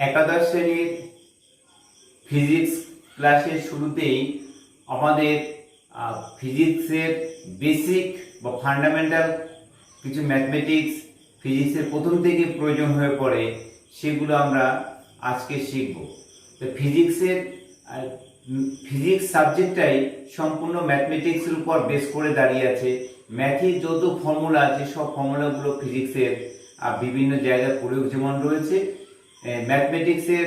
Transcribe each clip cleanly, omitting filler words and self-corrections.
একাদশ শ্রেণীর ফিজিক্স ক্লাসের শুরুতেই আমাদের ফিজিক্সের বেসিক বা ফান্ডামেন্টাল কিছু ম্যাথমেটিক্স ফিজিক্সের প্রথম থেকে প্রয়োজন হয়ে পড়ে, সেগুলো আমরা আজকে শিখব। তো ফিজিক্স সাবজেক্টটাই সম্পূর্ণ ম্যাথমেটিক্সের উপর বেস করে দাঁড়িয়ে আছে। ম্যাথের যত ফর্মুলা আছে সব ফর্মুলাগুলো ফিজিক্সের বিভিন্ন জায়গায় প্রয়োগ যেমন রয়েছে। ম্যাথমেটিক্সের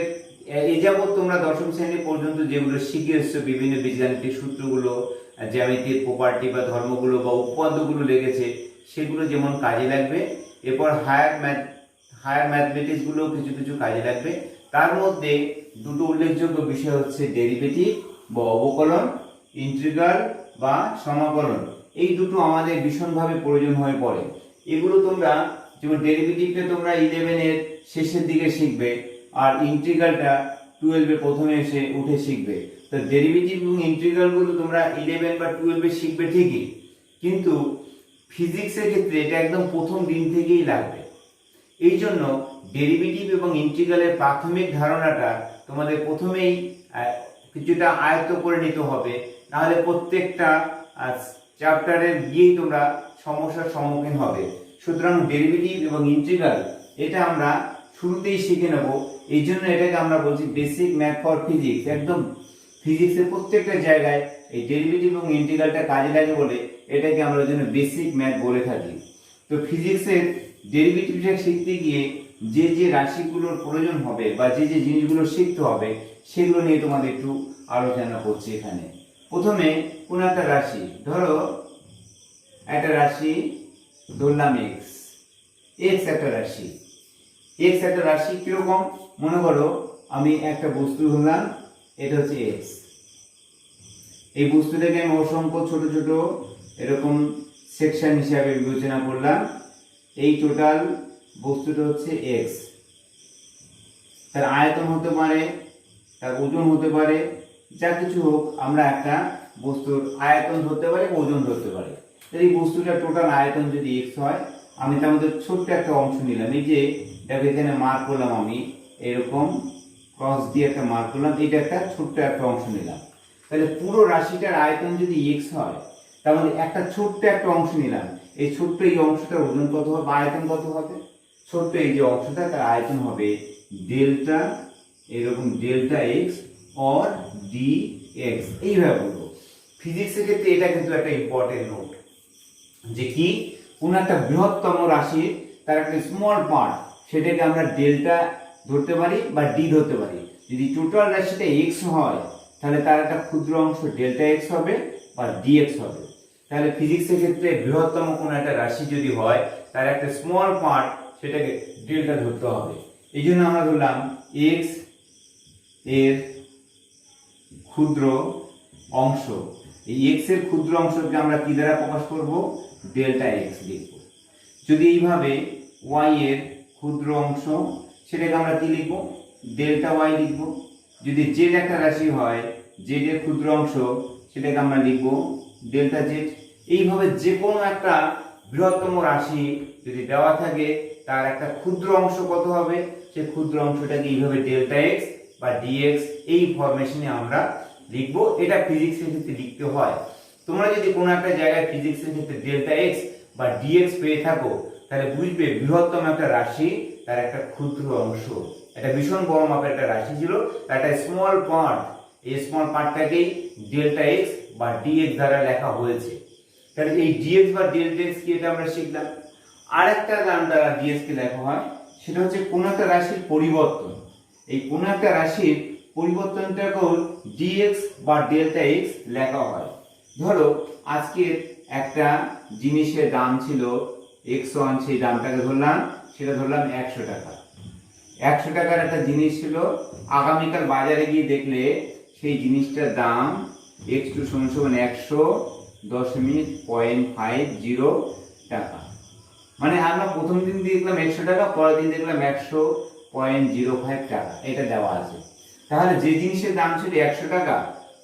এই যাবৎ তোমরা দশম শ্রেণী পর্যন্ত যেগুলো শিখে এসছো, বিভিন্ন বীজগাণিতিক সূত্রগুলো, জ্যামিতির প্রপার্টি বা ধর্মগুলো বা উপপাদ্যগুলো লেগেছে, সেগুলো যেমন কাজে লাগবে। এরপর হায়ার ম্যাথমেটিক্সগুলো কিছু কিছু কাজে লাগবে। তার মধ্যে দুটো উল্লেখযোগ্য বিষয় হচ্ছে ডেরিভেটিভ বা অবকলন, ইন্টিগ্রাল বা সমাকলন। এই দুটো আমাদের ভীষণভাবে প্রয়োজন হয়ে পড়ে। এগুলো তোমরা যেমন ডেরিভেটিভটা তোমরা 11-এর শেষের দিকে শিখবে, আর ইন্টিগ্রালটা 12-এ প্রথমে এসে উঠে শিখবে। তো ডেরিভেটিভ এবং ইন্টিগ্রালগুলো তোমরা 11 বা 12-এ শিখবে ঠিকই, কিন্তু ফিজিক্সের ক্ষেত্রে এটা একদম প্রথম দিন থেকেই লাগবে। এই জন্য ডেরিভেটিভ এবং ইন্টিগ্রালের প্রাথমিক ধারণাটা তোমাদের প্রথমেই কিছুটা আয়ত্ত করে নিতে হবে, নাহলে প্রত্যেকটা চ্যাপ্টারে গিয়েই তোমরা সমস্যার সম্মুখীন হবে। সুতরাং ডেরিভেটিভ এবং ইন্টিগ্রাল এটা আমরা শুরুতেই শিখে নেব। এই জন্য এটাকে আমরা বলছি বেসিক ম্যাথ ফর ফিজিক্স। একদম ফিজিক্সের প্রত্যেকটা জায়গায় এই ডেরিভেটিভ এবং ইন্টিগ্রালটা কাজে লাগে বলে এটাকে আমরা ওই জন্য বেসিক ম্যাথ বলে থাকি। তো ফিজিক্সের ডেরিভেটিভটা শিখতে গিয়ে যে যে রাশিগুলোর প্রয়োজন হবে বা যে যে জিনিসগুলো শিখতে হবে, সেগুলো নিয়ে তোমাদের একটু আলোচনা করছি এখানে। প্রথমে কোন একটা রাশি, ধরো একটা রাশি ধরলাম এক্স একটা রাশি। এক্স একটা রাশি কিরকম, মনে করো আমি একটা বস্তু ধরলাম, এটা হচ্ছে এক্স। এই বস্তুটাকে আমি অসংখ্য ছোট ছোট এরকম সেকশন হিসাবে বিবেচনা করলাম। এই টোটাল বস্তুটা হচ্ছে এক্স। তার আয়তন হতে পারে, তার ওজন হতে পারে, যা কিছু হোক, আমরা একটা বস্তুর আয়তন ধরতে পারি, ওজন ধরতে পারি। এই বস্তুটার টোটাল আয়তন যদি এক্স হয়, আমি তার মধ্যে ছোট্ট একটা অংশ নিলাম, এই যে এটাকে এখানে মার্ক করলাম, আমি এরকম ক্রস দিয়ে একটা মার্ক করলাম, এটা একটা ছোট্ট একটা অংশ নিলাম। তাহলে পুরো রাশিটার আয়তন যদি এক্স হয়, তার মধ্যে একটা ছোট্ট একটা অংশ নিলাম, এই ছোট্ট এই অংশটার ওজন কত হবে, আয়তন কত হবে? ছোট্ট এই যে অংশটা, তার আয়তন হবে ডেল্টা, এরকম delta x or D x. এইভাবে বলবো। ফিজিক্সের ক্ষেত্রে এটা কিন্তু একটা ইম্পর্টেন্ট নোট, যে কি কোন একটা বৃহত্তম রাশির তার একটা স্মল পার্ট, সেটাকে আমরা ডেল্টা ধরতে পারি বা ডি ধরতে পারি। যদি টোটাল রাশিটা এক্স হয়, তাহলে তার একটা ক্ষুদ্র অংশ ডেল্টা এক্স হবে বা ডিএক্স হবে। তাহলে ফিজিক্সের ক্ষেত্রে বৃহত্তম কোন একটা রাশি যদি হয়, তার একটা স্মল পার্ট, সেটাকে ডেল্টা ধরতে হবে। এই জন্য আমরা ধরলাম এক্স এর ক্ষুদ্র অংশ। এই এক্স এর ক্ষুদ্র অংশকে আমরা কি দ্বারা প্রকাশ করব? ডেল্টা এক্স লিখব। যদি এইভাবে ওয়াই এর ক্ষুদ্র অংশ, সেটাকে আমরা কি লিখব? ডেল্টা ওয়াই লিখব। যদি জেড একটা রাশি হয়, জেড এর ক্ষুদ্র অংশ, সেটাকে আমরা লিখব ডেল্টা জেড। এইভাবে যে কোনো একটা বৃহত্তম রাশি যদি দেওয়া থাকে, তার একটা ক্ষুদ্র অংশ কত হবে, সেই ক্ষুদ্র অংশটাকে এইভাবে ডেল্টা এক্স বা ডিএক্স এই ফরমেশনে আমরা লিখবো। এটা ফিজিক্সের ক্ষেত্রে লিখতে হয়। তোমরা যদি কোনো একটা জায়গায় ফিজিক্সের ক্ষেত্রে ডেল্টা এক্স বা ডিএক্স পেয়ে থাকো, তাহলে বুঝবে বৃহত্তম একটা রাশি, তার একটা ক্ষুদ্র অংশ, এটা ভীষণ বড় মাপের একটা রাশি ছিল, তার একটা স্মল পার্ট, এই স্মল পার্টটাকেই ডেল্টা এক্স বা ডিএক্স দ্বারা লেখা হয়েছে। তাহলে এই ডিএক্স বা ডেল্টা এক্স কি, এটা আমরা শিখলাম। আর একটা নাম দ্বারা ডিএক্স কে লেখা হয়, সেটা হচ্ছে কোনো একটা রাশির পরিবর্তন। এই কোনো একটা রাশির পরিবর্তনটাকেও ডিএক্স বা ডেল্টা এক্স লেখা হয়। ধরো আজকের একটা জিনিসের দাম ছিল x1, সেই দামটাকে ধরলাম, সেটা ধরলাম 100 টাকা। 100 টাকার একটা জিনিস ছিল, আগামীকাল বাজারে গিয়ে দেখলে সেই জিনিসটার দাম x2 = 100.50 টাকা। মানে আমরা প্রথম দিন দেখলাম 100 টাকা, পরের দিন দেখলাম 100.05 টাকা, এটা দেওয়া আছে। তাহলে যে জিনিসের দাম ছিল 100 টাকা,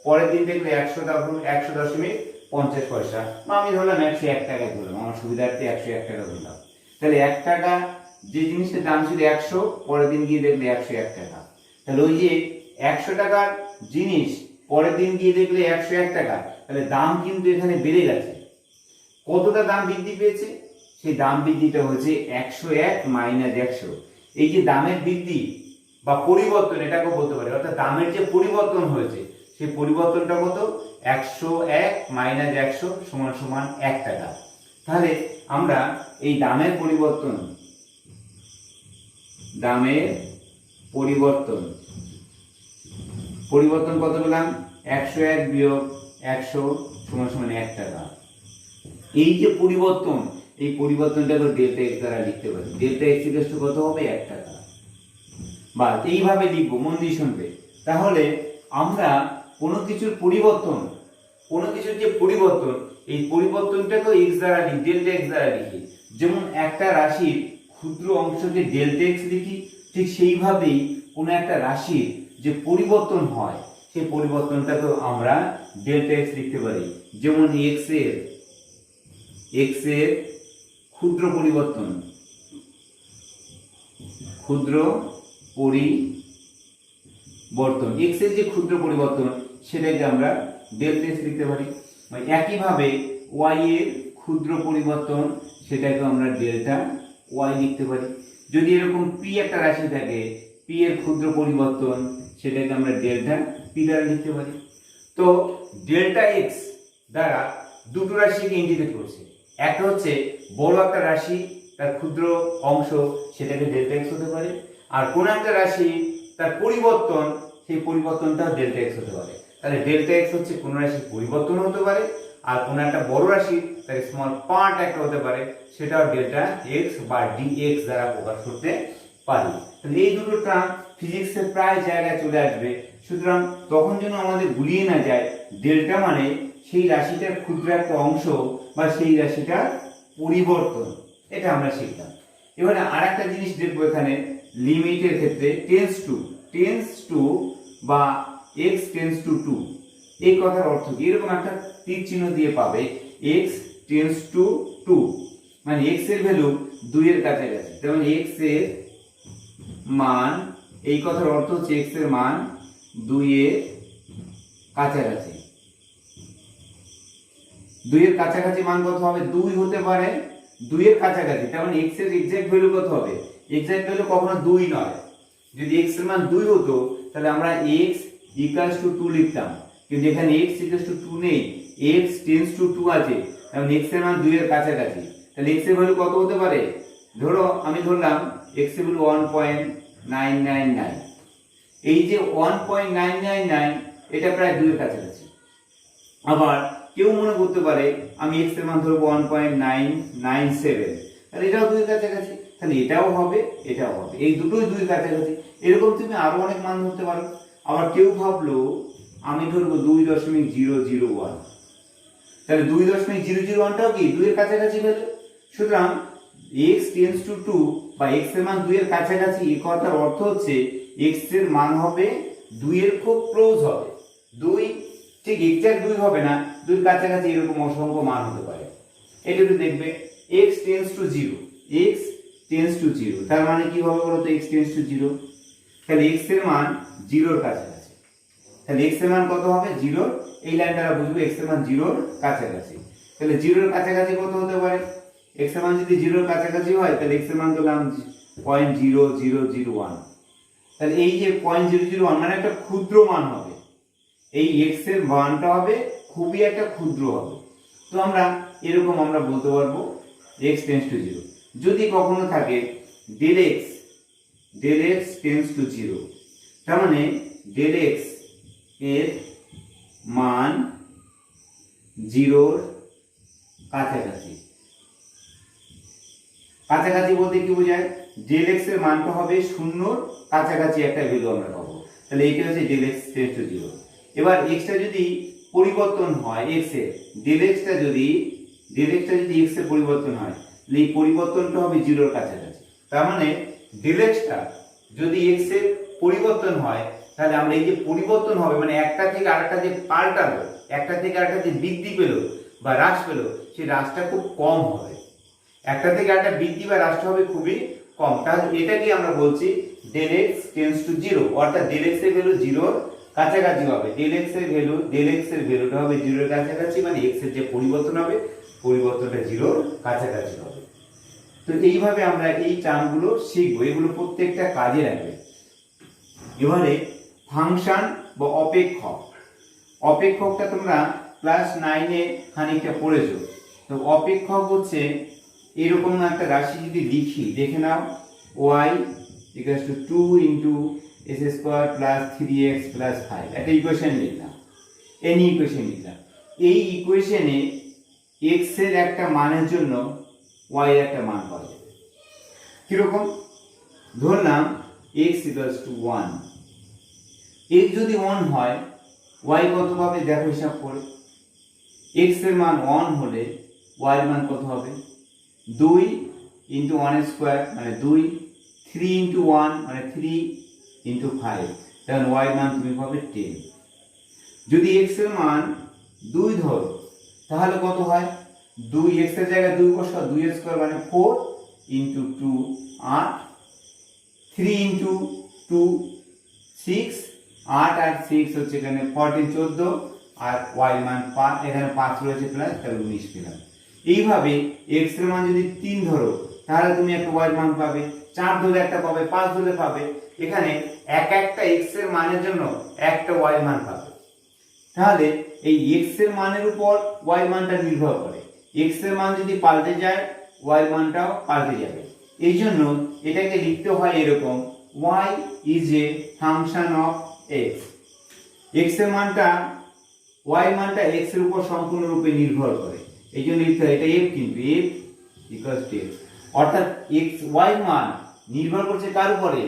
পরের দিন দেখলে 100.50 পয়সা, বা আমি ধরলাম 101 টাকা ধরলাম, আমার সুবিধার্থে 101 টাকা ধরলাম। তাহলে 1 টাকা যে জিনিসটার দাম ছিল 100, পরের দিন গিয়ে দেখলে 101 টাকা। তাহলে ওই যে 100 টাকার জিনিস পরের দিন গিয়ে দেখলে 101 টাকা, তাহলে দাম কিন্তু এখানে বেড়ে গেছে। কতটা দাম বৃদ্ধি পেয়েছে? সেই দাম বৃদ্ধিটা হচ্ছে 101 মাইনাস 100। এই যে দামের বৃদ্ধি বা পরিবর্তন এটাকে বলতে পারে, অর্থাৎ দামের যে পরিবর্তন হয়েছে সেই পরিবর্তনটা কত? 101 মাইনাস 100 সমান সমান 1 টাকা। তাহলে আমরা এই দামের পরিবর্তন কত পেলাম? 101 বিয়োগ 100 সমান সমান 1 টাকা। এই যে পরিবর্তন, এই পরিবর্তনটাকে ডেল্টা এক্স দ্বারা লিখতে পারি। ডেল্টা এক্স ইকুয়াল টু কত হবে? 1 টাকা। বা এইভাবে লিখবো, মন দিয়ে শুনবে। তাহলে আমরা কোনো কিছুর পরিবর্তন, কোনো কিছুর যে পরিবর্তন, এই পরিবর্তনটাকে এক্স দ্বারা লিখি, ডেল্টা এক্স দ্বারা লিখি। যেমন একটা রাশির ক্ষুদ্র অংশকে ডেল্টা এক্স লিখি, ঠিক সেইভাবেই কোনো একটা রাশির যে পরিবর্তন হয় সেই পরিবর্তনটাকেও আমরা ডেল্টা এক্স লিখতে পারি। যেমন এক্স এর ক্ষুদ্র পরিবর্তন, এক্স এর যে ক্ষুদ্র পরিবর্তন সেটাকে আমরা ডেল্টা এক্স লিখতে পারি। একইভাবে ওয়াই এর ক্ষুদ্র পরিবর্তন সেটাকে আমরা ডেল্টা ওয়াই লিখতে পারি। যদি এরকম পি একটা রাশি থাকে, পি এর ক্ষুদ্র পরিবর্তন সেটাকে আমরা ডেল্টা পি দ্বারা লিখতে পারি। তো ডেল্টা এক্স দ্বারা দুটো রাশিকে ইন্ডিকেট করছে। একটা হচ্ছে বড় একটা রাশি, তার ক্ষুদ্র অংশ, সেটাকে ডেল্টা এক্স হতে পারে। আর কোন একটা রাশি তার পরিবর্তন, সেই পরিবর্তনটা ডেল্টা এক্স হতে পারে। তাহলে ডেল্টা এক্স হচ্ছে কোন রাশির পরিবর্তন হতে পারে, আর কোন একটা বড় রাশি তার স্মল পার্ট একটা হতে পারে, সেটাও ডেল্টা এক্স বা ডিএক্স দ্বারা প্রকাশ করতে পারি। তাহলে এই দুটো টার্ম ফিজিক্সের প্রায় জায়গায় চলে আসবে। সুতরাং তখন যেন আমাদের গুলিয়ে না যায়, ডেল্টা মানে সেই রাশিটার ক্ষুদ্র একটা অংশ বা সেই রাশিটার পরিবর্তন, এটা আমরা শিখলাম। এবারে আর একটা জিনিস দেখবো এখানে, লিমিটের ক্ষেত্রে টেন্স টু বা x টেন্স টু 2, এই কথার অর্থ কি? এরকম একটা তীর চিহ্ন দিয়ে পাবে, x টেন্স টু 2, মানে x এর ভ্যালু 2 এর কাছাকাছি। যেমন x এর মান, এই কথার অর্থ হচ্ছে x এর মান 2 এর কাছাকাছি। 2 এর কাছাকাছি মান কত হবে? 2 হতে পারে, 2 এর কাছাকাছি। তার মানে x এর এক্সাক্ট ভ্যালু কত হবে? এক্সাক্ট ভ্যালু কখনো 2 নয়। যদি x এর মান 2 হতো তাহলে আমরা x ইকুয়ালস টু 2 লিখতাম, কিন্তু এখানে x ইকুয়ালস টু 2 নেই, x টেন্স টু 2 আছে। তাহলে x এর মান 2 এর কাছাকাছি। তাহলে x এর ভ্যালু কত হতে পারে? ধরো আমি ধরলাম x এর ভ্যালু 1.999। এই যে 1.999 এটা প্রায় 2 এর কাছাকাছি। আবার কেউ মনে করতে পারে আমি x এর মান ধরবো 1.997, তাহলে এটাও 2 এর কাছাকাছি। তাহলে এটাও হবে, এটাও হবে, এই দুটোই 2 এর কাছাকাছি। এরকম তুমি আরো অনেক মান ধরতে পারো। আবার কেউ ভাবলো আমি ধরবো 2.001, তাহলে 2.001টাও কি 2 এর কাছাকাছি ভ্যালু। সুতরাং x টেন্স টু 2 বা x এর মান 2 এর কাছাকাছি, এই কথার অর্থ হচ্ছে x এর মান হবে 2 এর খুব ক্লোজ হবে। 2 ঠিক এক্সাক্ট 2 হবে না, 2 এর কাছাকাছি এরকম অসংখ্য মান হতে পারে। এটা একটু দেখবে, x tends to 0, x tends to 0, তার মানে কি হবে বলতো? x টেন্স টু 0, তাহলে x এর মান 0 এর কাছাকাছি। তাহলে x এর মান কত হবে? 0। এই লাইনটা বুঝবে, x এর মান 0 এর কাছাকাছি। তাহলে 0 এর কাছাকাছি কত হতে পারে? x এর মান যদি 0 এর কাছাকাছি হয় তাহলে x এর মান পেলাম 0.0001। তাহলে এই যে 0.001 মানে একটা ক্ষুদ্র মান হবে, এই x এর মানটা হবে খুবই একটা ক্ষুদ্র হবে। তো আমরা এরকম আমরা বলতে পারবো x টেন্স টু 0। যদি কখনো থাকে del x টেন্স টু 0, তার মানে del x এর মান 0 এর কাছাকাছি। কাছাকাছি বলতে কি বোঝায়? del x এর মানটা হবে 0 এর কাছাকাছি একটা ভ্যালু আমরা পাবো। তাহলে এইটা হচ্ছে del x টেন্স টু 0। এবার x টা যদি পরিবর্তন হয়, x এর del x টা যদি x এর পরিবর্তন হয়, তাহলে এই পরিবর্তনটা হবে 0 এর কাছাকাছি। তার মানে del x টা যদি x এর পরিবর্তন হয়, তাহলে আমরা এই যে পরিবর্তন হবে মানে একটা থেকে আরেকটা যে পাল্টালো, একটা থেকে আরেকটা যে বৃদ্ধি পেল বা হ্রাস পেল, সেই হ্রাসটা খুব কম হবে। একটা থেকে আরেকটা বৃদ্ধি বা হ্রাসটা হবে খুবই কম, তাহলে এটাকে আমরা বলছি del x tends to zero, অর্থাৎ ডেল এক্স এর ভ্যালু জিরোর কাছাকাছি হবে। ডেল এক্স এর ভ্যালুটা হবে জিরোর কাছাকাছি, মানে এক্স এর যে পরিবর্তন হবে পরিবর্তনটা জিরোর কাছাকাছি হবে। তো এইভাবে আমরা এই টার্মগুলো শিখবো, এগুলো প্রত্যেকটা কাজে লাগবে। এবারে ফাংশন বা অপেক্ষক, অপেক্ষকটা তোমরা ক্লাস 9-এ খানিকটা পড়েছো। তো অপেক্ষক হচ্ছে এরকম একটা রাশি যদি লিখি, দেখে নাও y equals two 2 into S square plus 3x plus 5, একটা ইকুয়েশন লিখলাম, এনি ইকুয়েশন লিখলাম। এই ইকুয়েশনে x এর একটা মানের জন্য y এর একটা মান পাওয়া যাবে। কিরকম? ধরলাম x ইকুয়ালস টু 1, x যদি 1 হয় y কত হবে দেখো হিসাব করে। x এর মান 1 হলে y এর মান কত হবে? 2 ইন্টু 1 স্কোয়ার মানে 2, 3 ইন্টু 1 মানে 3 ইন্টু 5, তাহলে y এর মান তুমি পাবে 10। যদি x এর মান 2 ধরো তাহলে কত হয়? 2 x এর জায়গায় 2 বসাও, 2 স্কোয়ার মানে 4 ইন্টু 2 8, 3 ইন্টু 2 6, 8 আর 6 হচ্ছে এখানে 14 14, আর y মান 5, এখানে 5 রয়েছে প্লাস, তাহলে 19 পেলাম। এইভাবে x এর মান যদি 3 ধরো তাহলে তুমি একটা y মান পাবে, 4 ধরে একটা পাবে, 5 ধরে পাবে। এখানে একটা x এর মানের জন্য একটা y মান পাবে। তাহলে এই x এর মানের উপর y মানটা নির্ভর করে, x এর মান যদি পাল্টে যায় y মানটাও পাল্টে যাবে। এই জন্য এটাকে লিখতে হয় এরকম, y is a function of x, x এর মানটা y মানটা x এর উপর সম্পূর্ণরূপে নির্ভর করে। এই জন্য লিখতে হয় এটা f, কিন্তু f ইকুয়ালস টু x, অর্থাৎ x y মান নির্ভর করছে কার উপরে?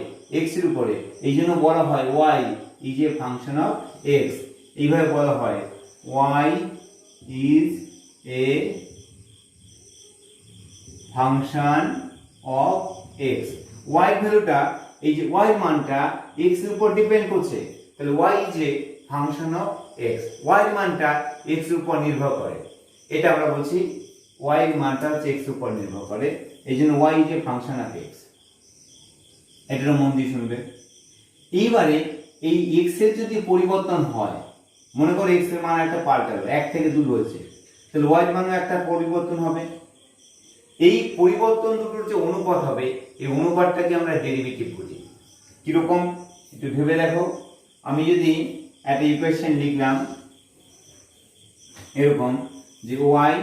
x এর উপরে। এই জন্য বলা হয় y is a function of x। এইভাবে বলা হয় y is a function of x, y ভ্যালুটা, এই যে y মানটা x এর উপর ডিপেন্ড করছে, তাহলে y is a function of x, y মানটা x এর উপর নির্ভর করে। এটা আমরা বলছি y এর মানটা হচ্ছে x এর উপর নির্ভর করে, এই জন্য y is a function of x। এটা মন দিয়ে শুনবে। এইবারে এই x এর যদি পরিবর্তন হয়, মনে করো x এর মান একটা পাল্টালো, 1 থেকে 2 হয়েছে, তাহলে y এর মানও একটা পরিবর্তন হবে। এই পরিবর্তন দুটোর যে অনুপাত হবে, এই অনুপাতটাকে আমরা ডেরিভেটিভ বলি। কিরকম একটু ভেবে দেখো। আমি যদি একটা ইকুয়েশন লিখলাম এরকম যে y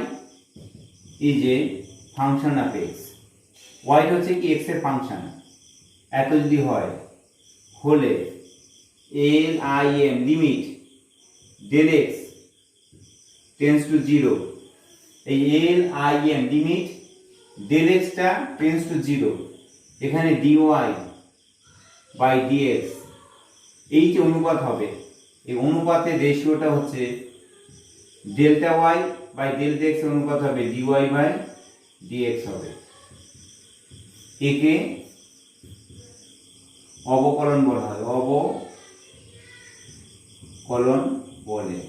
is a function of x, y হচ্ছে কি x এর ফাংশন, এত যদি হয় হলে lim limit del x tends to 0, এই lim লিমিট del x টা টেন্ডস টু 0, এখানে dy বাই dx, এই যে অনুপাত হবে, এই অনুপাতের রেশিওটা হচ্ছে delta y by delta x এর অনুপাত হবে dy বাই dx হবে। একে অবকলন বলা হয়, অবকলন বলে।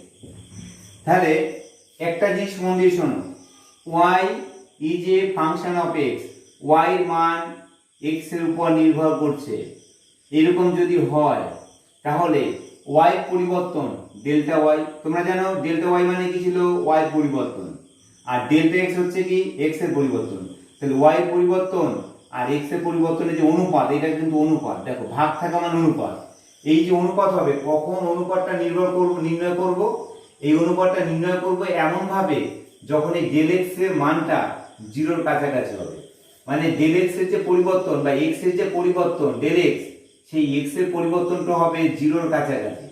তাহলে একটা জিনিস মন দিয়ে শোনো, y is a function of x, y এর মান x এর উপর নির্ভর করছে, এরকম যদি হয় তাহলে y পরিবর্তন ডেল্টা y, তোমরা জানো ডেল্টা y মানে কি ছিল? y পরিবর্তন, আর ডেল্টা x হচ্ছে কি x এর পরিবর্তন। তাহলে y পরিবর্তন আর x এর পরিবর্তনের যে অনুপাত, এটা কিন্তু অনুপাত, দেখো ভাগ থাকা মানে অনুপাত। এই যে অনুপাত হবে, কখন অনুপাতটা নির্ণয় করব? এই অনুপাতটা নির্ণয় করব এমন ভাবে যখন এই ডেল x এর মানটা 0-র কাছাকাছি হবে, মানে ডেল x এর যে পরিবর্তন বা x এর যে পরিবর্তন ডেল x, সেই x এর পরিবর্তনটা হবে 0-র কাছাকাছি।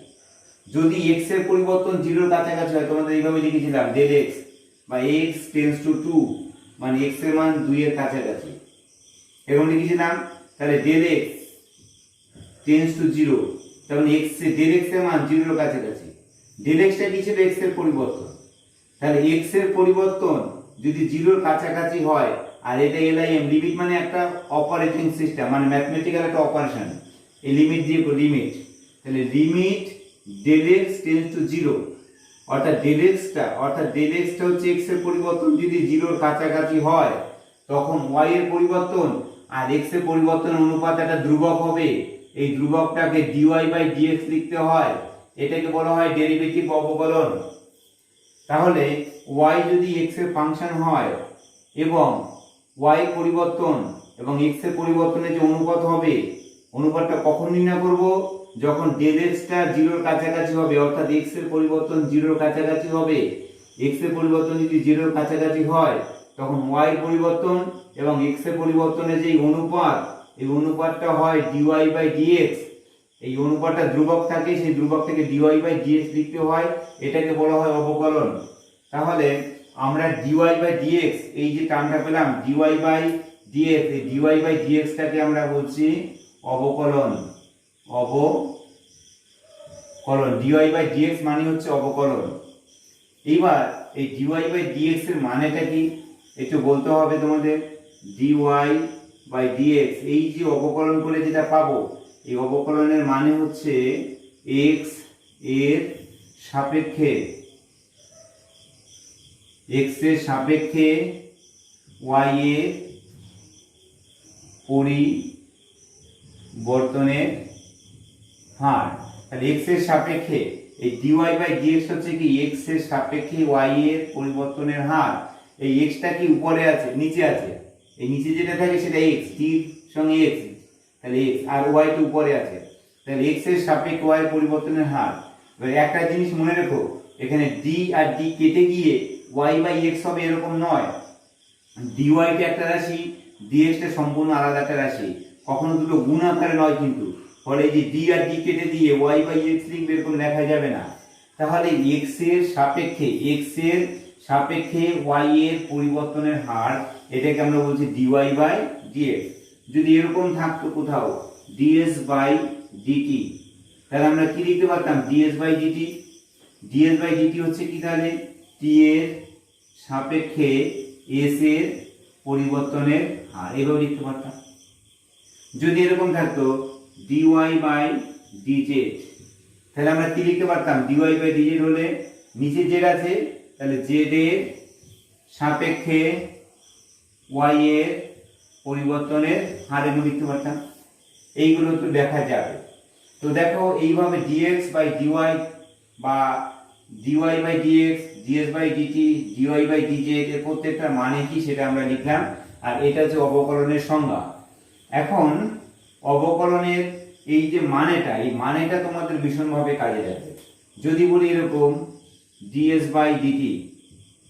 যদি x এর পরিবর্তন 0-র কাছাকাছি হয়, তোমাদের এইভাবে লিখেছিলাম ডেল x বা x টেন্ডস টু 2, মানে x এর মান 2 এর কাছাকাছি, এরকম লিখেছিলাম। তাহলে ডেল x টেন্ডস টু 0, তখন ডেল x এর মান 0-র কাছাকাছি। ডেল x টা কি ছিল? x এর পরিবর্তন। তাহলে x এর পরিবর্তন যদি 0-র কাছাকাছি হয়, আর এটা lim লিমিট মানে একটা অপারেটিং সিস্টেম, মানে ম্যাথমেটিক্যাল একটা অপারেশন, এই লিমিট দিয়ে লিমিট, তাহলে limit del x tends to 0, অর্থাৎ del x টা হচ্ছে x এর পরিবর্তন যদি 0-র কাছাকাছি হয়, তখন y এর পরিবর্তন আর এক্স এর পরিবর্তন অনুপাত একটা ধ্রুবক হবে, এই ধ্রুবকটাকে dy/dx লিখতে হয়, এটাকে বলা হয় ডেরিভেটিভ অবকলন। তাহলে y যদি x এর ফাংশন হয় এবং y পরিবর্তন এবং x এর পরিবর্তনের যে অনুপাত হবে, অনুপাতটা কখন নির্ণয় করব? যখন ডেল x টা 0 এর কাছাকাছি হবে, অর্থাৎ x এর পরিবর্তন 0 এর কাছাকাছি হবে। x এর পরিবর্তন যদি 0 এর কাছাকাছি হয় তখন y পরিবর্তন এবং x এর পরিবর্তনের যে অনুপাত, এই অনুপাতটা হয় dy/dx। এই অনুপাতটা ধ্রুবক থাকে, সেই ধ্রুবক থেকে dy/dx লিখতে হয়, এটাকে বলা হয় অবকলন। তাহলে আমরা dy/dx এই যে টার্মটা পেলাম dy/dx, এই dy/dx টাকে আমরা বলছি অবকলন। অবকলন dy/dx মানে হচ্ছে অবকলন। এবার এই dy/dx এর মানেটা কি একটু বলতে হবে তোমাদের। dy/dx এই যে অবকলন করে যেটা পাবো, এই অবকলনের মানে হচ্ছে x এর সাপেক্ষে y এর পরিবর্তনের হার। তাহলে x এর সাপেক্ষে এই dy/dx হচ্ছে কি x এর সাপেক্ষে y এর পরিবর্তনের হার। এই x টা কি উপরে আছে, নিচে আছে, এই নিচে যেটা থাকে সেটা x, t এর সঙ্গে x, তাহলে x, আর y টা উপরে আছে, তাহলে x এর সাপেক্ষে y এর পরিবর্তনের হার। এবার একটা জিনিস মনে রেখো, এখানে d আর d কেটে গিয়ে y/x হবে এরকম নয়। dy টা একটা রাশি, dx টা সম্পূর্ণ আলাদা একটা রাশি, কখনো দুটো গুণ আকারে নয় কিন্তু। ফলে এই যে d আর d কেটে দিয়ে y/x লিখবে এরকম লেখা যাবে না। তাহলে x এর সাপেক্ষে y এর পরিবর্তনের হার, এটাকে আমরা বলছি dy/dx। যদি এরকম থাকতো কোথাও ds/dt, তাহলে আমরা কি লিখতে পারতাম? ds/dt হচ্ছে কি তাহলে t এর সাপেক্ষে s এর পরিবর্তনের হার, এভাবে লিখতে পারতাম। যদি এরকম থাকতো dy/dz, তাহলে আমরা কি লিখতে পারতাম? dy/dz হলে নিচে z আছে, তাহলে z এর সাপেক্ষে y এর পরিবর্তনের হার এগুলো লিখতে পারতাম। এইগুলো তো দেখা যাবে। তো দেখো এইভাবে dx/dy বা dy/dx, ds/dt, dy/dz এর প্রত্যেকটা মানে কি সেটা আমরা লিখলাম, আর এটা হচ্ছে অবকলনের সংজ্ঞা। এখন অবকলনের এই যে মানেটা, এই মানেটা তোমাদের ভীষণভাবে কাজে লাগবে। যদি বলি এরকম ds/dt,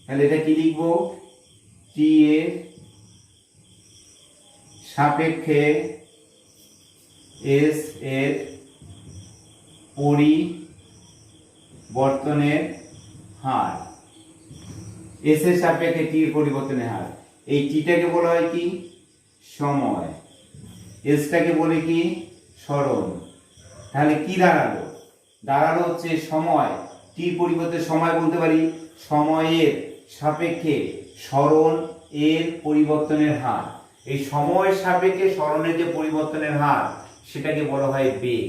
তাহলে এটা কি লিখবো? t এর সাপেক্ষে s এর পরিবর্তনের হার, s এর সাপেক্ষে t এর পরিবর্তনের হার। এই t টাকে বলা হয় কি? সময়। s টাকে বলে কি? সরণ। তাহলে কি দাঁড়ালো? দাঁড়ালো হচ্ছে সময়। t এর পরিবর্তে সময় বলতে পারি সময়ের সাপেক্ষে সরণ এর পরিবর্তনের হার। এই সময়ের সাপেক্ষে সরণের যে পরিবর্তনের হার, সেটাকে বলা হয় বেগ।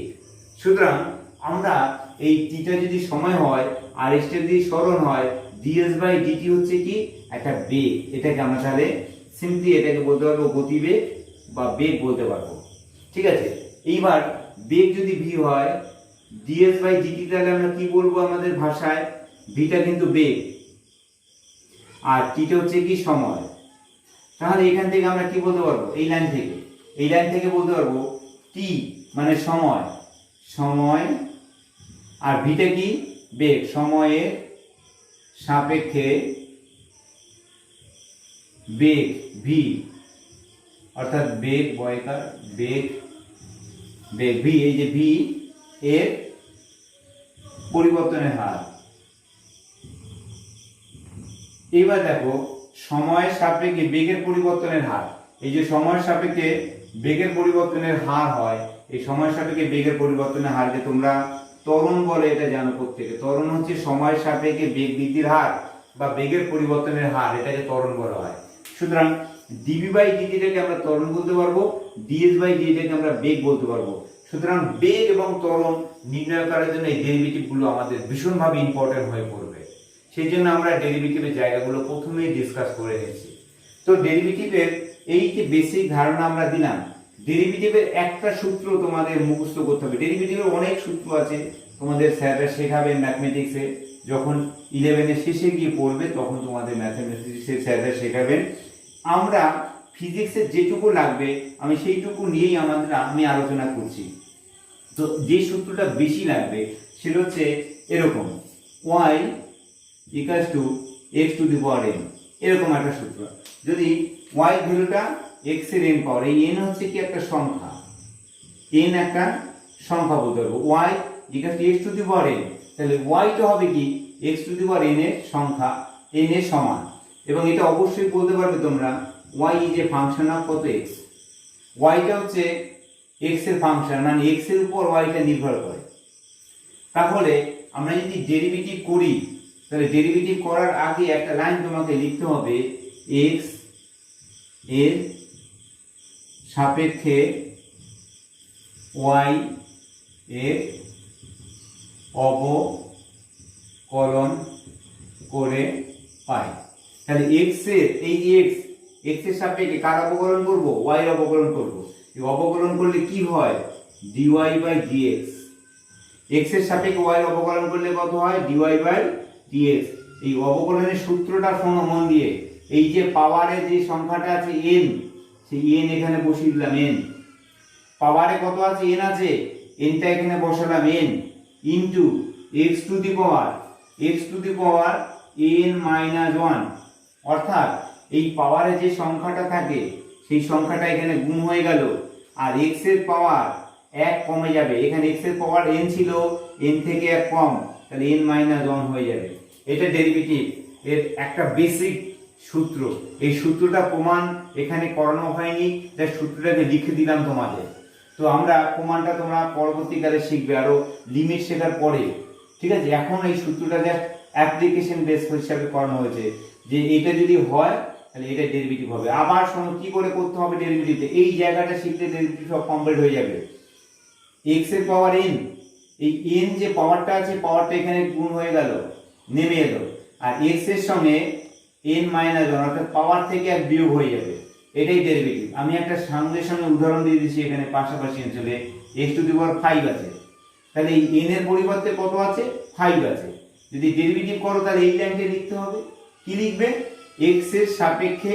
সুতরাং আমরা এই t টা যদি সময় হয় আর s টা যদি সরণ হয়, ds/dt হচ্ছে কি? একটা বেগ। এটাকে আমরা তাহলে সিম্পলি এটাকে বলতে পারবো গতিবেগ বা বেগ বলতে পারবো। ঠিক আছে, এইবার বেগ যদি v হয়, ds/dt তাহলে আমরা কি বলবো আমাদের ভাষায়? v টা কিন্তু বেগ আর t টা হচ্ছে কি? সময়। তাহলে এখান থেকে আমরা কি বলতে পারবো? এই লাইন থেকে বলতে পারবো t মানে সময়, আর v টা কি? বেগ। সময়ের সাপেক্ষে বেগ v, অর্থাৎ বেগ v, এই যে v এর পরিবর্তনের হার। এবার দেখো সময়ের সাপেক্ষে বেগের পরিবর্তনের হার, এই যে সময়ের সাপেক্ষে বেগের পরিবর্তনের হার হয়, এই সময়ের সাপেক্ষে বেগের পরিবর্তনের হারকে তোমরা ত্বরণ বলে, এটা জানো প্রত্যেকে। ত্বরণ হচ্ছে সময়ের সাপেক্ষে বেগ বৃদ্ধির হার বা বেগের পরিবর্তনের হার, এটাকে ত্বরণ বলা হয়। সুতরাং dv/dt টাকে আমরা ত্বরণ বলতে পারবো, ds/dt টাকে আমরা বেগ বলতে পারবো। সুতরাং বেগ এবং ত্বরণ নির্ণয় করার জন্য এই ডেরিভেটিভ গুলো আমাদের ভীষণভাবে ইম্পর্টেন্ট হয়ে পড়বে। সেই জন্য আমরা ডেরিভেটিভের জায়গাগুলো প্রথমেই ডিসকাস করে নিয়েছি। তো ডেরিভেটিভের এই যে বেসিক ধারণা আমরা দিলাম, ডেরিভেটিভের একটা সূত্র তোমাদের মুখস্থ করতে হবে। ডেরিভেটিভের অনেক সূত্র আছে, তোমাদের স্যাররা শেখাবেন ম্যাথমেটিক্সে, যখন 11-এর শেষে গিয়ে পড়বে তখন তোমাদের ম্যাথমেটিক্সের স্যাররা শেখাবেন। আমরা ফিজিক্সের যেটুকু লাগবে আমি সেইটুকু নিয়েই আমি আলোচনা করছি। তো যে সূত্রটা বেশি লাগবে সেটা হচ্ছে এরকম, y equals to x to the power n, এরকম একটা সূত্র। যদি y ভ্যালুটা x এর n পাওয়ার, এই n হচ্ছে কি একটা সংখ্যা, n একটা সংখ্যা বলতে পারবো, y equals to x to the power n, তাহলে y টা হবে কি x to the power n এর সংখ্যা, n এর সমান। এবং এটা অবশ্যই বলতে পারবে তোমরা y is a function of কত x, y টা হচ্ছে x এর ফাংশন, মানে x এর উপর y টা নির্ভর করে। তাহলে আমরা যদি ডেরিভেটিভ করি, তাহলে ডেরিভেটিভ করার আগে একটা লাইন তোমাকে লিখতে হবে, x এর সাপেক্ষে y এর অবকলন করে পাই। তাহলে x এর এই যে x এর সাপেক্ষে কার অবকলন করব, y এর অবকলন করব। এই অবকলন করলে কি হয়, dy বাই dx, x এর সাপেক্ষে y এর অবকলন করলে কত হয়, dy বাই dx। এই অবকলনের সূত্রটা শোনো মন দিয়ে, এই যে পাওয়ারে যে সংখ্যাটা আছে n, সেই n এখানে বসিয়ে দিলাম, n পাওয়ারে কত আছে, n আছে, n টা এখানে বসালাম, n into x to the power n minus 1, অর্থাৎ এই পাওয়ারে যে সংখ্যাটা থাকে সেই সংখ্যাটা এখানে গুণ হয়ে গেল, আর x এর পাওয়ার 1 কমে যাবে, এখানে x এর পাওয়ার n ছিল, n থেকে 1 কম, তাহলে n মাইনাস 1 হয়ে যাবে। এটা ডেরিভেটিভ এর একটা বেসিক সূত্র। এই সূত্রটা প্রমাণ এখানে করানো হয়নি, তাই সূত্রটাকে লিখে দিলাম তোমাদের। তো আমরা প্রমাণটা তোমরা পরবর্তীকালে শিখবে, আরো লিমিট শেখার পরে, ঠিক আছে। এখন এই সূত্রটা জাস্ট অ্যাপ্লিকেশন বেস হিসাবে করানো হয়েছে, যে এটা যদি হয় তাহলে এটা ডেরিভেটিভ হবে। আবার শোনো কি করে করতে হবে ডেরিভেটিভে, এই জায়গাটা শিখলে ডেরিভেটিভ সব কমপ্লিট হয়ে যাবে। x এর পাওয়ার n, এই n যে পাওয়ারটা আছে, পাওয়ারটা এখানে গুণ হয়ে গেল, নেমে এলো, আর x এর সঙ্গে n মাইনাস 1, অর্থাৎ পাওয়ার থেকে 1 বিয়োগ হয়ে যাবে, এটাই ডেরিভেটিভ। আমি একটা সঙ্গে সঙ্গে উদাহরণ দিয়ে দিচ্ছি, এখানে পাশাপাশি অঞ্চলে x টু দি পাওয়ার 5 আছে, তাহলে এই n এর পরিবর্তে কত আছে, 5 আছে। যদি ডেরিভেটিভ করো তাহলে এই লাইনটা লিখতে হবে, কি লিখবে, x এর সাপেক্ষে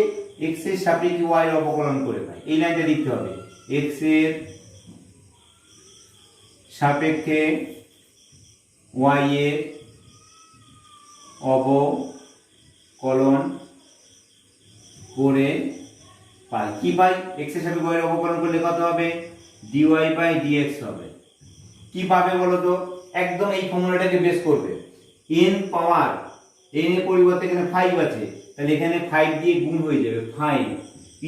y এর অবকলন করে পাই, এই লাইনটা লিখতে হবে, x এর সাপেক্ষে y এর অবকলন করে পাই। কি পাই, x এর সাপেক্ষে y এর অবকলন করলে কত হবে, dy বাই dx হবে। কি পাবে বলো তো, একদম এই ফর্মুলাটাকে বেস করবে, n পাওয়ার, n এর পরিবর্তে এখানে 5 আছে, তাহলে এখানে 5 দিয়ে গুণ হয়ে যাবে, 5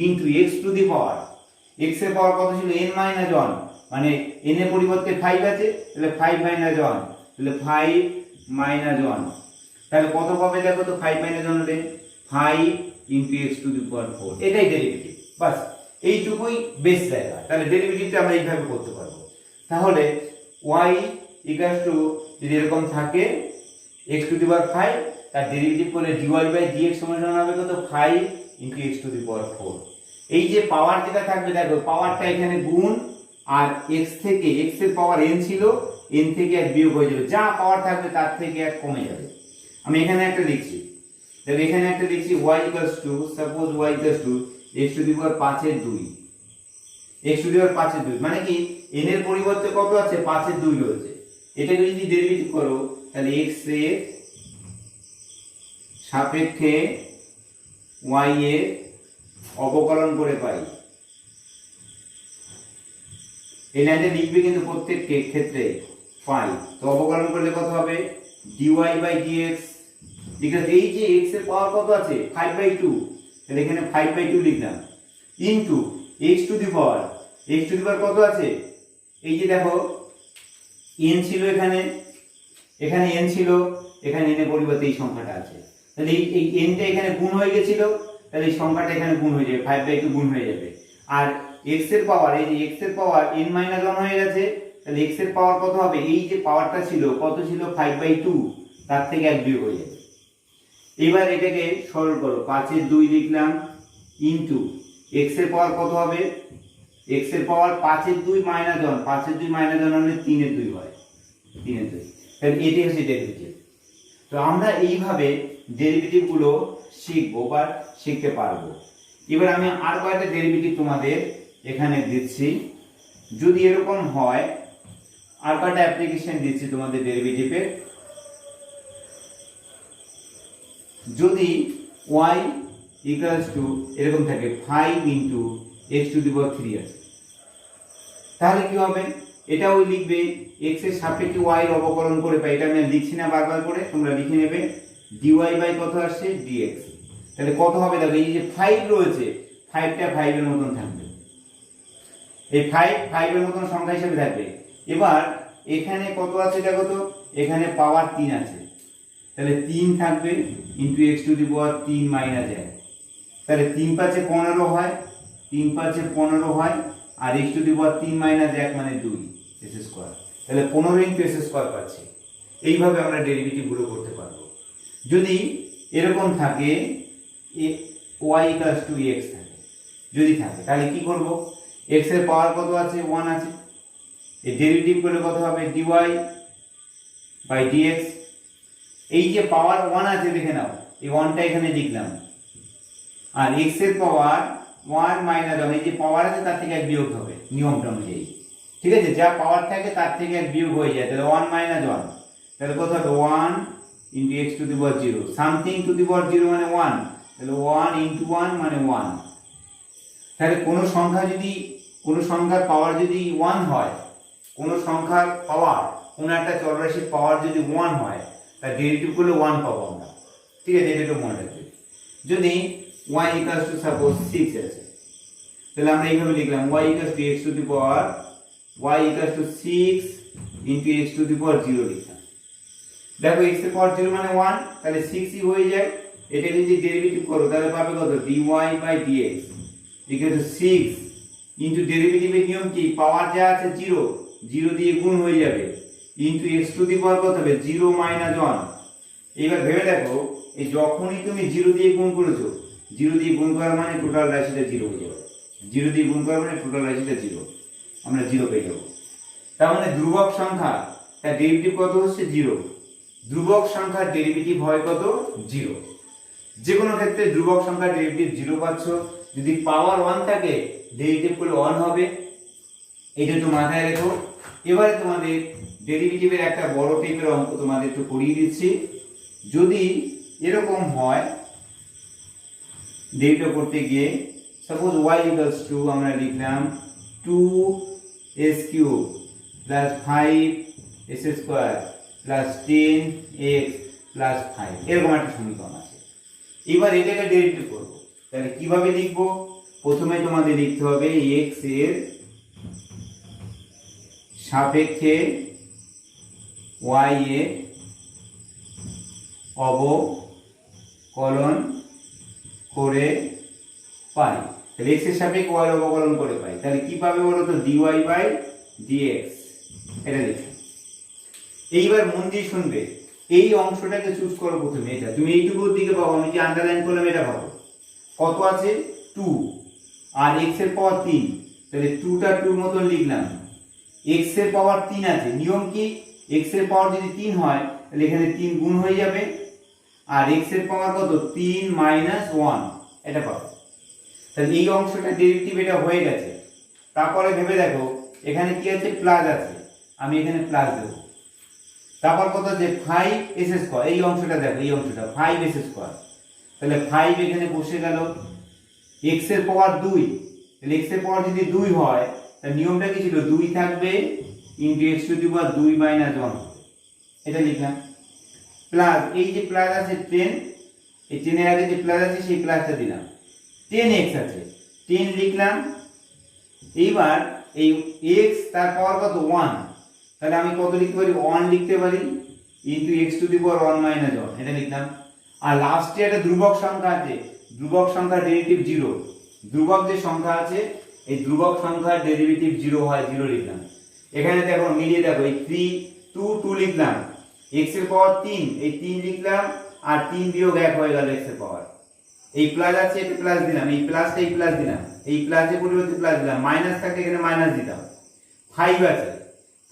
into x to the power, x এর পাওয়ার কত ছিল, n মাইনাস 1, মানে n এর পরিবর্তে 5 আছে, তাহলে 5 মাইনাস 1, তাহলে 5 মাইনাস 1, তাহলে কত পাবে দেখো তো, 5 মাইনাস 1 হলে 5 ইনটু x টু দি পাওয়ার 4, এটাই ডেরিভেটিভ। বাস এইটুকুই বেস জায়গা, তাহলে ডেরিভেটিভটা আমরা এইভাবে করতে পারবো। তাহলে y ইকুয়ালস টু, যদি এরকম থাকে x টু দি পাওয়ার 5, তার ডেরিভেটিভ করলে dy বাই dx সমান হবে কত, 5 ইনটু x টু দি পাওয়ার 4। এই যে পাওয়ার যেটা থাকবে দেখো, পাওয়ারটা এখানে গুণ, আর x এর পাওয়ার n ছিল, n থেকে 1 বিয়োগ হয়ে যাবে, যা পাওয়ার থাকবে তার থেকে 1 কমে যাবে। আমি এখানে একটা লিখছি, দেখো এখানে একটা লিখছি y equals to, suppose y equals to x to the power 5 এর 2, x টু দি পাওয়ার 5 এর 2, মানে কি n এর পরিবর্তে কত আছে, 5 এর 2 রয়েছে। এটাকে যদি ডেরিভেটিভ করো তাহলে x এর সাপেক্ষে y এর অবকলন করে পাই, এই লাইনটা লিখবে কিন্তু প্রত্যেক ক্ষেত্রে পাই। তো অবকলন করলে কত হবে, dy বাই dx, বিকজ এই যে x এর পাওয়ার কত আছে, 5/2, তাহলে এখানে 5/2 লিখলাম, ইনটু x টু দি পাওয়ার কত আছে, এই যে দেখো n ছিল এখানে n ছিল, এখানে n এর পরিবর্তে এই সংখ্যাটা আছে, তাহলে এই n টা এখানে গুণ হয়ে গেছিল, তাহলে এই সংখ্যাটা এখানে গুণ হয়ে যাবে, 5/2 গুণ হয়ে যাবে। আর x এর পাওয়ার, এই যে x এর পাওয়ার n মাইনাস 1 হয়ে গেছে, তাহলে x এর পাওয়ার কত হবে, এই যে পাওয়ারটা ছিল কত ছিল, 5/2, তার থেকে 1 বিয়োগ হয়ে যাবে। এবার এটাকে সরল করো, 5 এর 2 লিখলাম, ইনটু x এর পাওয়ার কত হবে, x এর পাওয়ার 5 এর 2 মাইনাস 1, 5 এর 2 মাইনাস 1 হলে 3 এর 2 হয়, 3 এর 2। তাহলে এটাই হচ্ছে ডেরিভেটিভ। তো আমরা এইভাবে ডেরিভেটিভ গুলো শিখবো বা শিখতে পারবো। এবার আমি আর কয়েকটা ডেরিভেটিভ তোমাদের এখানে দিচ্ছি। যদি এরকম হয়, আর কয়েকটা অ্যাপ্লিকেশন দিচ্ছি তোমাদের ডেরিভেটিভের। যদি y ইকুয়ালস টু এরকম থাকে 5 ইনটু x টু দি পাওয়ার 3 আছে, তাহলে কি হবে, এটাও লিখবে x এর সাপেক্ষে y এর অবকলন করে পাই। এটা আমি লিখছি না বারবার করে, তোমরা লিখে নেবে dy বাই কত আসছে dx। তাহলে কত হবে দেখো, এই যে 5 রয়েছে, 5টা 5 এর মতন থাকবে, এই 5 এর মতন সংখ্যা হিসেবে থাকবে। এবার এখানে কত আছে দেখো তো, এখানে পাওয়ার 3 আছে, তাহলে 3 থাকবে into x to the power 3 minus 1। তাহলে 3 5 15 হয়, 3 5 15 হয়, আর x to the power 3 minus 1 মানে 2 s স্কয়ার। তাহলে 15 ইনটু s স্কয়ার পাচ্ছি। এইভাবে আমরা ডেরিভেটিভ গুলো করতে পারবো। যদি এরকম থাকে y ইকুয়ালস টু x থাকে, যদি থাকে তাহলে কি করব, x এর পাওয়ার কত আছে 1 আছে, এই ডেরিভেটিভ করলে কত হবে dy বাই dx। এই যে পাওয়ার 1 আছে দেখে নাও, এই 1টা এখানে লিখলাম, আর x এর পাওয়ার 1 মাইনাস 1, এই যে পাওয়ার আছে তার থেকে 1 বিয়োগ হবে নিয়মটা অনুযায়ী, ঠিক আছে, যা পাওয়ার থাকে তার থেকে 1 বিয়োগ হয়ে যায়, তাহলে 1 মাইনাস 1, তাহলে কত হবে 1 into x to the power 0, something to the power 0 মানে 1, তাহলে 1 ইনটু 1 মানে 1। তাহলে কোনো সংখ্যার পাওয়ার যদি 1 হয়, কোনো সংখ্যার পাওয়ার, কোনো একটা চলরাশির পাওয়ার যদি 1 হয়, তার ডেরিভেটিভ করলে 1 পাবো আমরা, ঠিক আছে, এটা একটু মনে রাখবে। যদি y ইকুয়ালস টু সাপোজ 6 আছে, তাহলে আমরা এইভাবে লিখলাম y equals to x to the power y equals to 6 into x to the power 0 লিখলাম। দেখো x এর পাওয়ার 0 মানে 1, তাহলে 6 ই হয়ে যায়। এটা যদি ডেরিভেটিভ করো তাহলে পাবে কত dy by dx equal to 6 into ডেরিভেটিভের নিয়ম কি, পাওয়ার যা আছে 0, 0 দিয়ে গুণ হয়ে যাবে, ইনটু x টু দি পাওয়ার কত হবে 0 মাইনাস 1। এবার ভেবে দেখো, এই যখনই তুমি 0 দিয়ে গুণ করেছো, 0 দিয়ে গুণ করা মানে টোটাল রাশিটা 0 হয়ে যাবে, 0 দিয়ে গুণ করা মানে টোটাল রাশিটা 0, আমরা 0 পেয়ে যাব। তার মানে ধ্রুবক সংখ্যা তার ডেরিভেটিভ কত হচ্ছে 0, ধ্রুবক সংখ্যার ডেরিভেটিভ হয় কত 0। যে কোনো ক্ষেত্রে ধ্রুবক সংখ্যার ডেরিভেটিভ 0 পাচ্ছ। যদি পাওয়ার 1 থাকে ডেরিভেটিভ করলে 1 হবে, এটা একটু মাথায় রেখো। এবারে তোমাদের ডেরিভেটিভের একটা বড় টাইপের অঙ্ক তোমাদের একটু করিয়ে দিচ্ছি। যদি এরকম হয়, ডেরিভেটিভ করতে গিয়ে সাপোজ y ইকুয়ালস টু আমরা লিখলাম 2s cube plus 5s square plus 10x plus 5, এরকম একটা সমীকরণ আছে। এবার এটাকে ডেরিভেটিভ করব, তাহলে কিভাবে লিখব, প্রথমে তোমাদের লিখতে হবে x এর সাপেক্ষে y এর অবকলন করে পাই। তাহলে x এর সাপেক্ষে y এর অবকলন করে পাই, তাহলে কি পাবে বলো তো dy বাই dx, এটা লিখলাম। এইবার মন দিয়ে শুনবে, এই অংশটাকে চুজ করো প্রথমে, এটা তুমি এইটুকুর দিকে পাবো, আমি যে আন্ডারলাইন করলাম এটা পাবো, কত আছে 2 আর x এর পাওয়ার 3, তাহলে 2টা 2 এর মতন লিখলাম, x এর পাওয়ার 3 আছে, নিয়ম কি x এর পাওয়ার যদি 3 হয় তাহলে এখানে 3 গুণ হয়ে যাবে, আর x এর পাওয়ার কত 3 মাইনাস 1, এটা পাবো। তাহলে এই অংশটা ডেরিভেটিভ এটা হয়ে গেছে। তারপরে ভেবে দেখো এখানে কি আছে, প্লাস আছে, আমি এখানে প্লাস দেব। তারপর কত আছে 5s স্কয়ার, এই অংশটা দেখো, এই অংশটা 5s স্কয়ার, তাহলে 5 এখানে বসে গেল, x এর পাওয়ার 2, তাহলে x এর পাওয়ার যদি 2 হয় তাহলে নিয়মটা কি ছিল 2 থাকবে into x to the power 2 minus 1, এটা লিখলাম। প্লাস এই যে প্লাস আছে 10, এই 10 এর আগে যে প্লাস আছে সেই প্লাসটা দিলাম, 10x আছে 10 লিখলাম। এইবার এই x তার পাওয়ার কত 1, তাহলে আমি কত লিখতে পারি 1 লিখতে পারি into x to the power 1 minus 1, এটা লিখলাম। আর লাস্টে একটা ধ্রুবক সংখ্যা আছে, ধ্রুবক সংখ্যার ডেরিভেটিভ 0, ধ্রুবক যে সংখ্যা আছে এই ধ্রুবক সংখ্যার ডেরিভেটিভ 0 হয়, 0 লিখলাম। এখানে দেখো মিলিয়ে দেখো, এই 3 2 লিখলাম, x এর পাওয়ার 3, এই 3 লিখলাম, আর 3 বিয়োগ 1 হয়ে গেল x এর পাওয়ার, এই প্লাস আছে এটা প্লাস দিলাম, এই প্লাসটা এই প্লাস দিলাম, এই প্লাসের পরিবর্তে প্লাস দিলাম, মাইনাস থাকলে এখানে মাইনাস দিতাম। 5 আছে,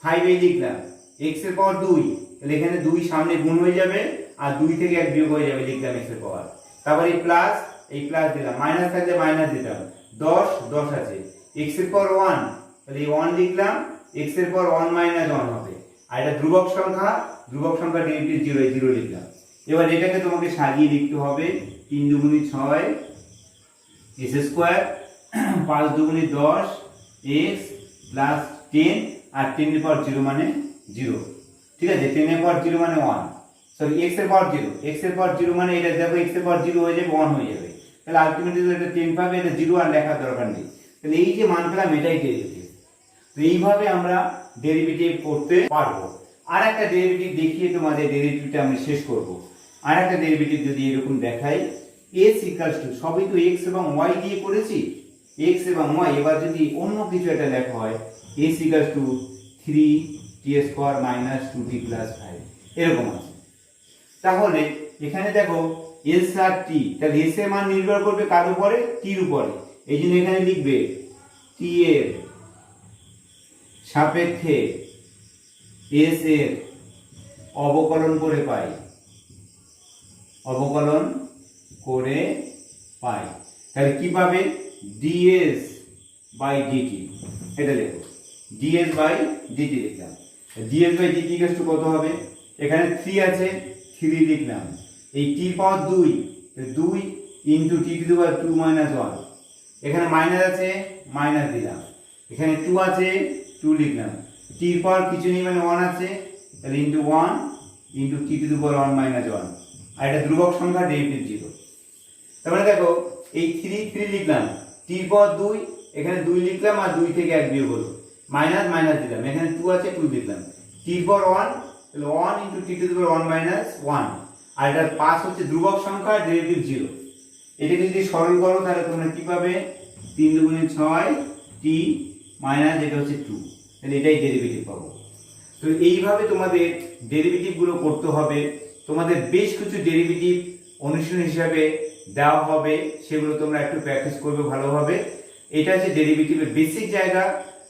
5 এই লিখলাম, x এর পাওয়ার 2, তাহলে এখানে 2 সামনে গুণ হয়ে যাবে আর 2 থেকে 1 বিয়োগ হয়ে যাবে, লিখলাম x এর পাওয়ার। তারপর এই প্লাস দিলাম, মাইনাস থাকলে মাইনাস দিতাম। 10 আছে, x এর পাওয়ার 1, তাহলে এই 1 লিখলাম, x এর পাওয়ার 1 মাইনাস 1 হবে। আর এটা ধ্রুবক সংখ্যা ডেরিভেটিভ 0 এ 0 লিখলাম। এবার এটাকে তোমাকে সাজিয়ে লিখতে হবে, 3 দুগুণে 6 s স্কয়ার, 5 দুগুণে 10 x প্লাস 10, আর 10 এর পাওয়ার 0 মানে 0। ঠিক আছে, 10 এর পাওয়ার 0 মানে 1, সরি x এর পাওয়ার 0, x এর পাওয়ার 0 মানে এটা দেখো x এর পাওয়ার 0 হয়ে যাবে 1 হয়ে যাবে, তাহলে আলটিমেটলি এটা 10 পাবে, এটা 0 আর লেখার দরকার নেই। তাহলে এই যে মান পেলাম এটাই ডেরিভেটিভ। তো এইভাবে আমরা ডেরিভেটিভ করতে পারবো। আর একটা ডেরিভেটিভ দেখিয়ে তোমাদের ডেরিভেটিভটা আমি শেষ করব। আর একটা ডেরিভেটিভ যদি এরকম দেখাই, s ইকুয়ালস টু, সবই তো x এবং y দিয়ে করেছি, x এবং y, এবার যদি অন্য কিছু একটা লেখা হয়, s equals to 3t square minus 2t plus 5, এরকম আছে। তাহলে এখানে দেখো s আর t, তাহলে s এর মান নির্ভর করবে কার উপরে? t এর উপরে। এই জন্য এখানে লিখবে t এর সাপেক্ষে s এর অবকলন করে পাই, তাহলে কি পাবে? ds বাই dt, এটা লেখো, ds বাই dt লিখলাম। ds বাই dt কত হবে? এখানে 3 আছে, 3 লিখলাম, এই t power 2 into t two the power 2 minus 1, এখানে মাইনাস আছে, মাইনাস দিলাম, এখানে 2 আছে, 2 লিখলাম, t এর পাওয়ার কিছু নেই মানে 1 আছে, তাহলে into 1 into t two the power 1 minus 1, আর এটা ধ্রুবক সংখ্যা, ডেরিভেটিভ 0। তারপরে দেখো এই 3 লিখলাম, t এর পাওয়ার 2, এখানে 2 লিখলাম আর 2 থেকে 1 বিয়োগ হলো, মাইনাস দিলাম, এখানে 2 আছে, 2 লিখলাম, t এর পাওয়ার 1, তাহলে 1 into t two the power 1 minus 1, আর এটা পাস হচ্ছে ধ্রুবক সংখ্যা, ডেরিভেটিভ 0। এটাকে যদি সরল করো তাহলে তোমরা কি পাবে? 3 দুগুণে 6 t মাইনাস এটা হচ্ছে 2, তাহলে এটাই ডেরিভেটিভ পাবো। তো এইভাবে তোমাদের ডেরিভেটিভ গুলো করতে হবে। তোমাদের বেশ কিছু ডেরিভেটিভ অনুশীলন হিসাবে দেওয়া হবে, সেগুলো তোমরা একটু প্র্যাকটিস করবে ভালোভাবে। এটা হচ্ছে ডেরিভেটিভের বেসিক জায়গা।